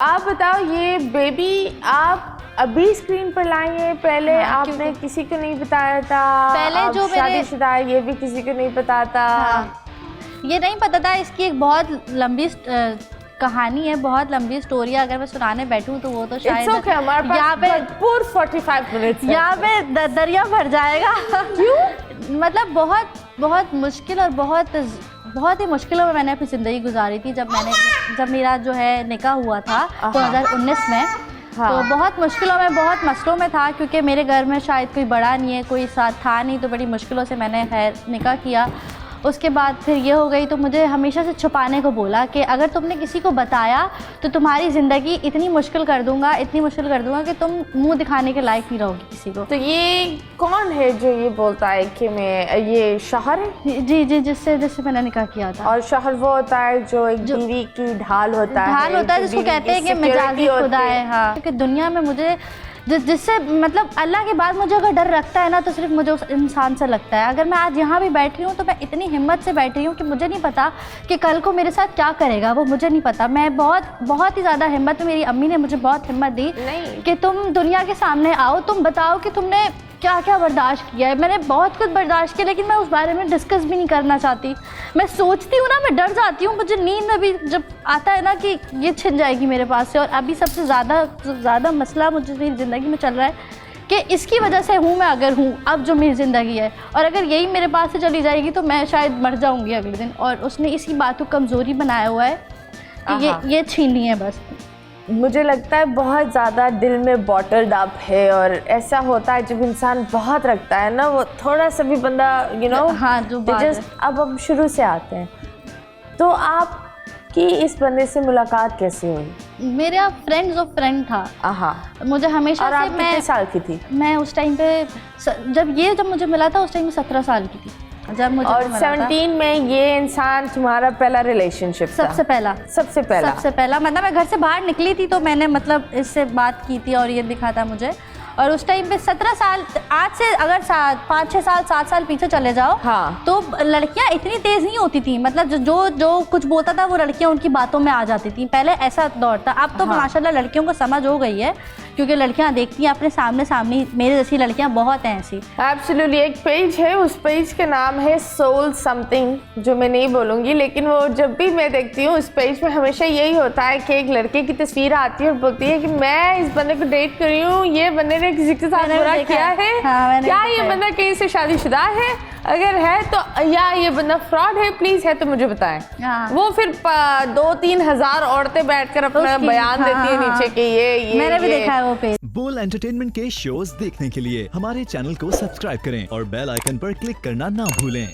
आप बताओ, ये बेबी आप अभी स्क्रीन पर लाई है, पहले आपने किसी को नहीं बताया था? पहले जो शादीशुदा है ये भी किसी को नहीं पता था? ये नहीं पता था। इसकी एक बहुत लंबी कहानी है, बहुत लंबी स्टोरी है। अगर मैं सुनाने बैठूं तो वो तो शायद यहाँ पे पूर 45 मिनट यहाँ पे दरिया भर जाएगा। क्यों? मतलब बहुत मुश्किल और बहुत ही मुश्किलों में मैंने अपनी ज़िंदगी गुजारी थी। जब मेरा जो है निकाह हुआ था 2019 में, तो बहुत मुश्किलों में, बहुत मसलों में था, क्योंकि मेरे घर में शायद कोई बड़ा नहीं है, कोई साथ था नहीं, तो बड़ी मुश्किलों से मैंने खैर निकाह किया। उसके बाद फिर ये हो गई, तो मुझे हमेशा से छुपाने को बोला कि अगर तुमने किसी को बताया तो तुम्हारी ज़िंदगी इतनी मुश्किल कर दूंगा कि तुम मुंह दिखाने के लायक नहीं रहोगी किसी को। तो ये कौन है जो ये बोलता है कि मैं, ये शौहर है? जी, जिससे मैंने निकाह किया था। और शौहर वो होता है जो एक बीवी की ढाल होता है, जिसको कहते हैं कि मिजाजी खुदा है। हाँ, क्योंकि दुनिया में मुझे जिससे मतलब अल्लाह के बाद मुझे अगर डर रखता है ना, तो सिर्फ मुझे उस इंसान से लगता है। अगर मैं आज यहाँ भी बैठ रही हूँ तो मैं इतनी हिम्मत से बैठ रही हूँ कि मुझे नहीं पता कि कल को मेरे साथ क्या करेगा, वो मुझे नहीं पता। मैं बहुत ही ज़्यादा हिम्मत, मेरी अम्मी ने मुझे बहुत हिम्मत दी कि तुम दुनिया के सामने आओ, तुम बताओ कि तुमने क्या क्या बर्दाश्त किया है। मैंने बहुत कुछ बर्दाश्त किया, लेकिन मैं उस बारे में डिस्कस भी नहीं करना चाहती। मैं सोचती हूँ ना, मैं डर जाती हूँ। मुझे नींद में भी जब आता है ना कि ये छिन जाएगी मेरे पास से। और अभी सबसे ज़्यादा मसला मुझे मेरी ज़िंदगी में चल रहा है कि इसकी वजह से हूँ मैं अगर हूँ अब जो मेरी ज़िंदगी है, और अगर यही मेरे पास से चली जाएगी तो मैं शायद मर जाऊँगी अगले दिन। और उसने इसी बात को कमज़ोरी बनाया हुआ है कि ये छीननी है बस। मुझे लगता है बहुत ज़्यादा दिल में बॉटल्ड अप है, और ऐसा होता है जब इंसान बहुत रखता है ना, वो थोड़ा सा भी बंदा हाँ, जो अब शुरू से आते हैं। तो आपकी इस बंदे से मुलाकात कैसे हुई? मेरा फ्रेंड्स ऑफ फ्रेंड था। मुझे हमेशा और से आप कितने साल की थी? मैं उस टाइम पे जब मुझे मिला था उस टाइम में 17 साल की थी। जब मुझे और 17 में ये इंसान तुम्हारा पहला रिलेशनशिप था? सबसे पहला मतलब मैं घर से बाहर निकली थी तो मैंने मतलब इससे बात की थी और ये दिखा था मुझे। और उस टाइम पे 17 साल, आज से अगर 5-6 साल 7 साल पीछे चले जाओ, तो लड़कियां इतनी तेज़ नहीं होती थी। मतलब जो कुछ बोलता था वो लड़कियां उनकी बातों में आ जाती थी। पहले ऐसा दौर था। अब तो माशाल्लाह लड़कियों को समझ हो गई है, क्योंकि लड़कियां देखती हैं अपने सामने मेरे जैसी लड़कियां बहुत हैं ऐसी। एब्सोल्युटली। एक पेज है, उस पेज का नाम है सोल समथिंग, जो मैं नहीं बोलूँगी, लेकिन वो जब भी मैं देखती हूँ उस पेज में हमेशा यही होता है कि एक लड़के की तस्वीर आती है और बोलती है कि मैं इस बंदे को डेट कर रही हूँ, ये बंदे ने किसी के साथ बुरा किया है। क्या ये बंदा कहीं से शादीशुदा है? अगर है तो, या ये बंदा फ्रॉड है, प्लीज है तो मुझे बताएं। वो फिर 2-3 हज़ार औरतें बैठकर अपना बयान देती है नीचे कि ये मैंने भी देखा है वो पेज। बोल एंटरटेनमेंट के शोज देखने के लिए हमारे चैनल को सब्सक्राइब करें और बेल आइकन पर क्लिक करना ना भूलें।